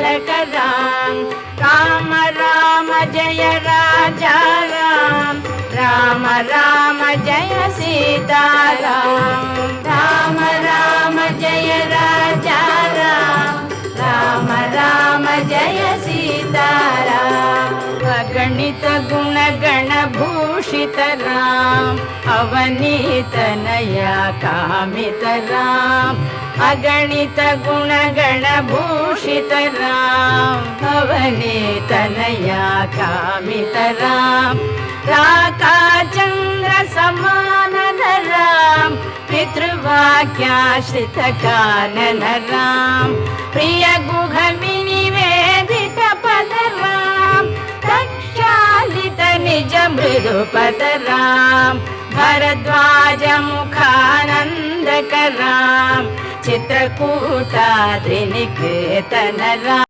राम राम राम जय राजा राम राम राम जय सीताराम राम राम जय राजा राम राम राम जय सीताराम अगणित गुणगण भूषित राम अवनीतनया कामित राम अगणित गुणगण भूषित राम अवनीतनया कामित राम राकाचन्द्र समानन राम पितृवाक्याश्रित कानन राम प्रिय गुह विनिवेदित पद राम प्रक्षालित निज मृदुपद राम भरद्वाज मुखानन्दक राम चित्रकूटाद्रिनिकेतन राम।